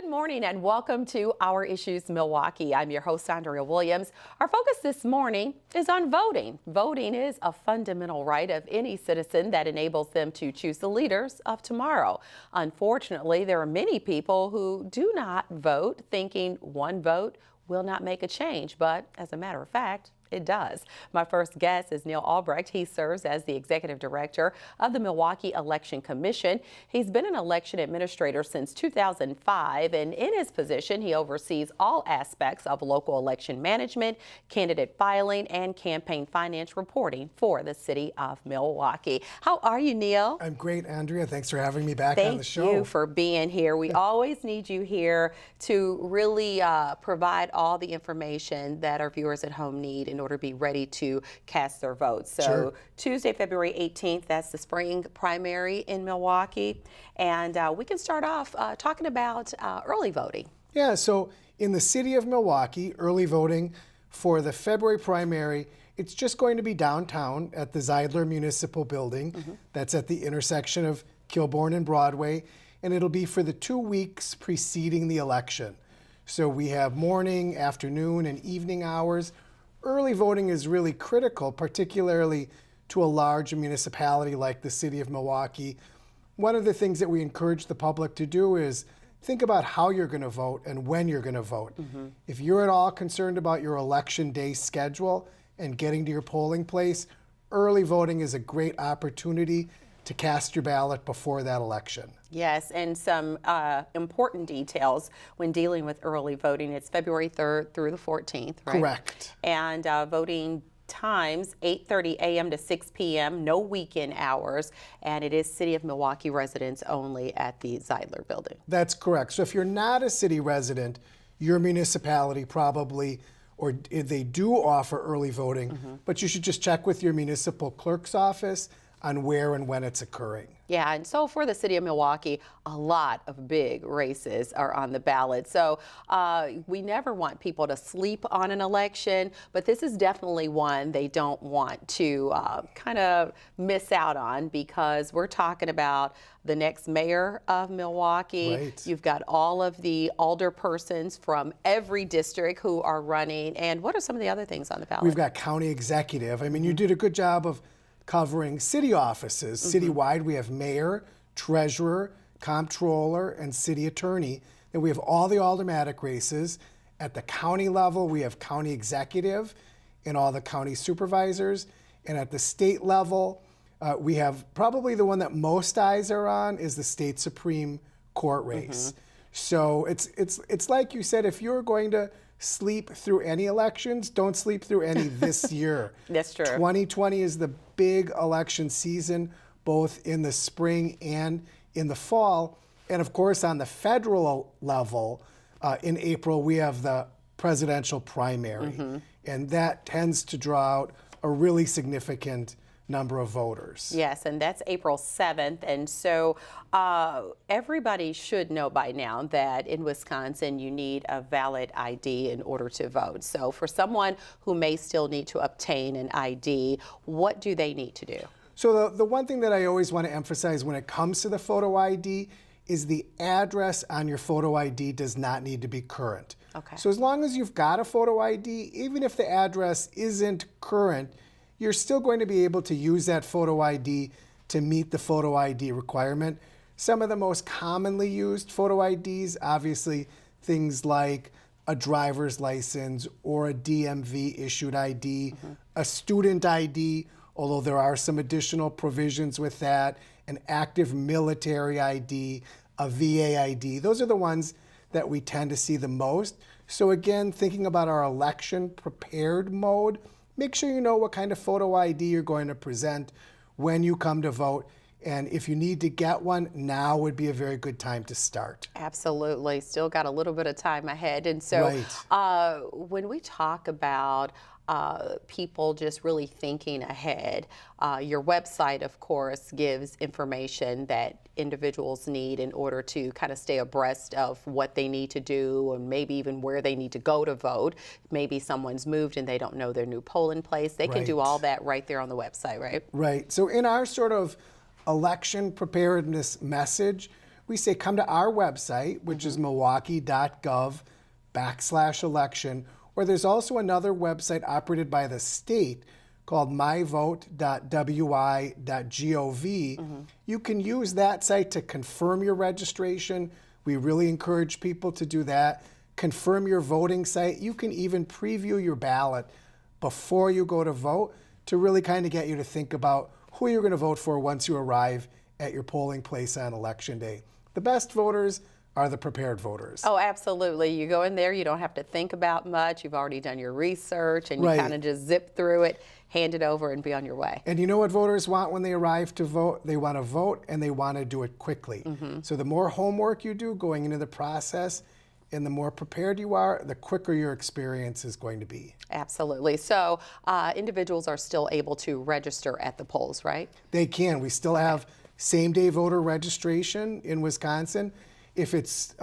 Good morning and welcome to Our Issues Milwaukee. I'm your host, Andrea Williams. Our focus this morning is on voting. Voting is a fundamental right of any citizen that enables them to choose the leaders of tomorrow. Unfortunately, there are many people who do not vote, thinking one vote will not make a change, but as a matter of fact, it does. My first guest is Neil Albrecht. He serves as the executive director of the Milwaukee Election Commission. He's been an election administrator since 2005, and in his position, he oversees all aspects of local election management, candidate filing, and campaign finance reporting for the city of Milwaukee. How are you, Neil? I'm great, Andrea. Thanks for having me back on the show. Thank you for being here. We always need you here to really provide all the information that our viewers at home need in order to be ready to cast their votes. So Sure. Tuesday, February 18th, that's the spring primary in Milwaukee. And we can start off talking about early voting. Yeah, so in the city of Milwaukee, early voting for the February primary, it's just going to be downtown at the Zeidler Municipal Building. That's at the intersection of Kilbourne and Broadway. And it'll be for the 2 weeks preceding the election. So we have morning, afternoon, and evening hours. Early voting is really critical, particularly to a large municipality like the city of Milwaukee. One of the things that we encourage the public to do is think about how you're going to vote and when you're going to vote. If you're at all concerned about your election day schedule and getting to your polling place, early voting is a great opportunity to cast your ballot before that election. Yes, and some important details when dealing with early voting. It's February 3rd through the 14th, right? Correct. And voting times 8:30 a.m. to 6 p.m., no weekend hours, and it is City of Milwaukee residents only at the Zeidler Building. That's correct. So if you're not a city resident, your municipality probably, or they do offer early voting, but you should just check with your municipal clerk's office on where and when it's occurring. Yeah, and so for the city of Milwaukee, a lot of big races are on the ballot. So we never want people to sleep on an election, but this is definitely one they don't want to kind of miss out on, because we're talking about the next mayor of Milwaukee. Right. You've got all of the alderpersons from every district who are running. And what are some of the other things on the ballot? We've got county executive. I mean, you did a good job of covering city offices. Citywide, we have mayor, treasurer, comptroller, and city attorney. Then we have all the aldermanic races. At the county level, we have county executive and all the county supervisors. And at the state level, we have probably the one that most eyes are on is the state Supreme Court race. So it's like you said, if you're going to sleep through any elections, don't sleep through any this year. That's true. 2020 is the big election season, both in the spring and in the fall. And of course, on the federal level, in April, we have the presidential primary. And that tends to draw out a really significant number of voters. Yes, and that's April 7th. And so everybody should know by now that in Wisconsin you need a valid ID in order to vote. So for someone who may still need to obtain an ID, what do they need to do? So the one thing that I always want to emphasize when it comes to the photo ID is the address on your photo ID does not need to be current. Okay. So as long as you've got a photo ID, even if the address isn't current, you're still going to be able to use that photo ID to meet the photo ID requirement. Some of the most commonly used photo IDs, obviously things like a driver's license or a DMV issued ID, a student ID, although there are some additional provisions with that, an active military ID, a VA ID. Those are the ones that we tend to see the most. So again, thinking about our election prepared mode, make sure you know what kind of photo ID you're going to present when you come to vote. And if you need to get one, now would be a very good time to start. Absolutely. Still got a little bit of time ahead. And so when we talk about people just really thinking ahead, your website, of course, gives information that individuals need in order to kind of stay abreast of what they need to do and maybe even where they need to go to vote. Maybe someone's moved and they don't know their new polling place. They can do all that right there on the website, right? Right. So in our sort of election preparedness message, we say come to our website, which is milwaukee.gov/election, or there's also another website operated by the state called myvote.wi.gov. You can use that site to confirm your registration. We really encourage people to do that. Confirm your voting site. You can even preview your ballot before you go to vote to really kind of get you to think about who you're going to vote for once you arrive at your polling place on Election Day. The best voters are the prepared voters. Oh, absolutely. You go in there, you don't have to think about much. You've already done your research, and you Right. kind of just zip through it, hand it over, and be on your way. And you know what voters want when they arrive to vote? They want to vote, and they want to do it quickly. So the more homework you do going into the process, and the more prepared you are, the quicker your experience is going to be. Absolutely. So individuals are still able to register at the polls, right? They can. We still have same-day voter registration in Wisconsin. If it's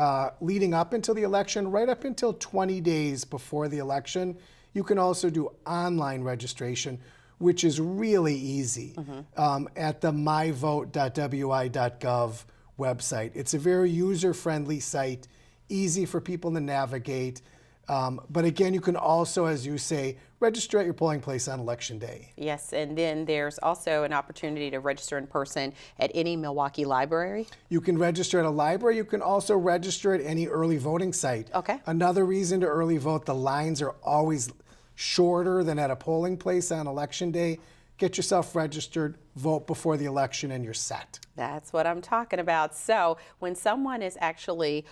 leading up until the election, right up until 20 days before the election, you can also do online registration, which is really easy at the myvote.wi.gov website. It's a very user-friendly site, easy for people to navigate. But again, you can also, as you say, register at your polling place on Election Day. Yes, and then there's also an opportunity to register in person at any Milwaukee library. You can register at a library. You can also register at any early voting site. Okay. Another reason to early vote, the lines are always shorter than at a polling place on Election Day. Get yourself registered, vote before the election, and you're set. That's what I'm talking about. So when someone is actually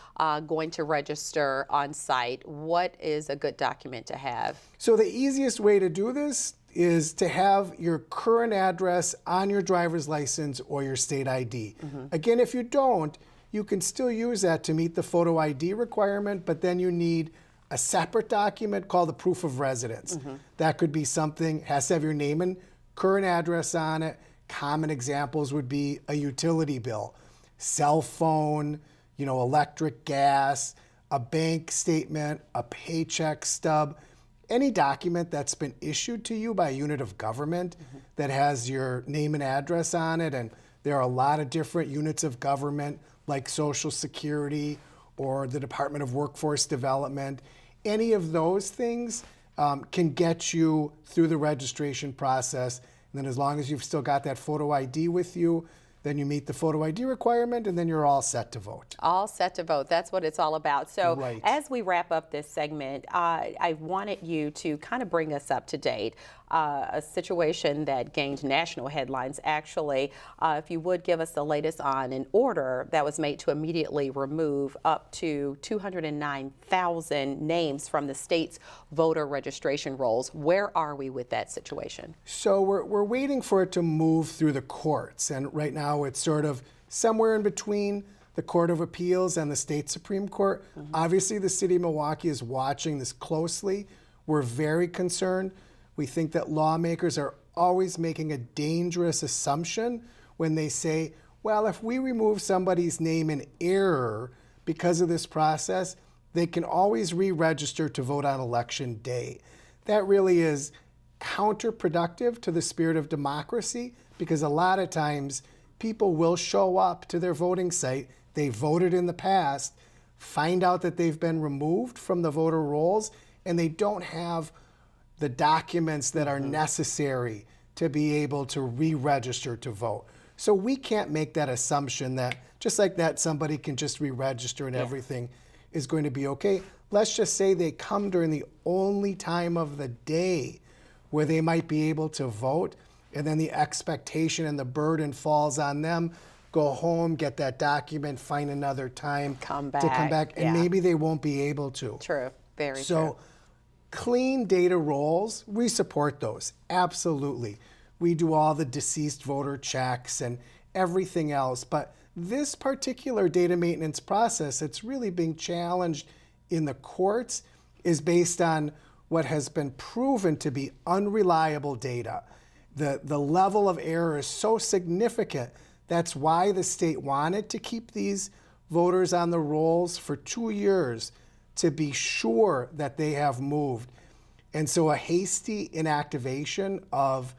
going to register on site, what is a good document to have? So the easiest way to do this is to have your current address on your driver's license or your state ID. Again, if you don't, you can still use that to meet the photo ID requirement, but then you need a separate document called the proof of residence. That could be something, has to have your name and current address on it. Common examples would be a utility bill, cell phone, electric, gas, a bank statement, a paycheck stub, any document that's been issued to you by a unit of government that has your name and address on it. And there are a lot of different units of government like Social Security or the Department of Workforce Development. Any of those things can get you through the registration process. And then as long as you've still got that photo ID with you, then you meet the photo ID requirement, and then you're all set to vote. All set to vote. That's what it's all about. So Right. as we wrap up this segment, I wanted you to kind of bring us up to date. A situation that gained national headlines, actually. If you would give us the latest on an order that was made to immediately remove up to 209,000 names from the state's voter registration rolls. Where are we with that situation? So we're waiting for it to move through the courts. And right now it's sort of somewhere in between the Court of Appeals and the state Supreme Court. Obviously, the city of Milwaukee is watching this closely. We're very concerned. We think that lawmakers are always making a dangerous assumption when they say, well, if we remove somebody's name in error because of this process, they can always re-register to vote on Election Day. That really is counterproductive to the spirit of democracy, because a lot of times people will show up to their voting site, they voted in the past, find out that they've been removed from the voter rolls, and they don't have the documents that are necessary to be able to re-register to vote. So we can't make that assumption that just like that somebody can just re-register and everything is going to be okay. Let's just say they come during the only time of the day where they might be able to vote, and then the expectation and the burden falls on them. Go home, get that document, find another time to come back, and maybe they won't be able to. True, very true. So clean data rolls, we support those, absolutely. We do all the deceased voter checks and everything else, but this particular data maintenance process that's really being challenged in the courts is based on what has been proven to be unreliable data. The level of error is so significant. That's why the state wanted to keep these voters on the rolls for 2 years to be sure that they have moved. And so a hasty inactivation of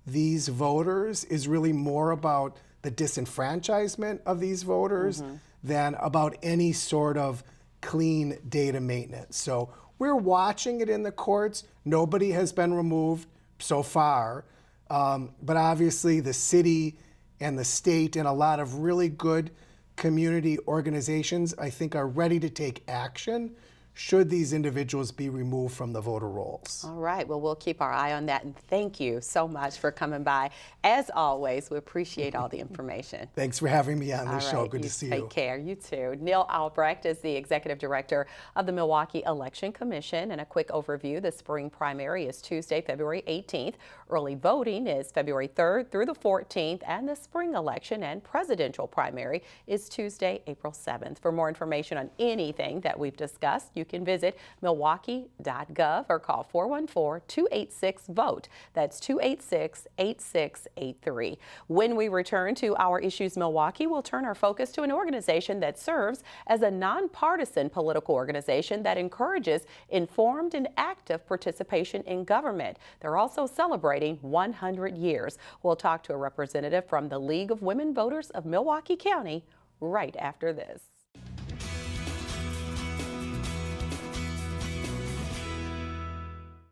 these voters is really more about the disenfranchisement of these voters than about any sort of clean data maintenance. So we're watching it in the courts. Nobody has been removed so far. But obviously the city and the state and a lot of really good community organizations, I think, are ready to take action should these individuals be removed from the voter rolls. All right, well, we'll keep our eye on that, and thank you so much for coming by. As always, we appreciate all the information. Thanks for having me on the All show. right, Good to see you. Take care. You too. Neil Albrecht is the Executive Director of the Milwaukee Election Commission. And a quick overview, the spring primary is Tuesday, February 18th. Early voting is February 3rd through the 14th. And the spring election and presidential primary is Tuesday, April 7th. For more information on anything that we've discussed, you can visit milwaukee.gov or call 414-286-VOTE. That's 286-8683. When we return to Our Issues Milwaukee, we'll turn our focus to an organization that serves as a nonpartisan political organization that encourages informed and active participation in government. They're also celebrating 100 years. We'll talk to a representative from the League of Women Voters of Milwaukee County right after this.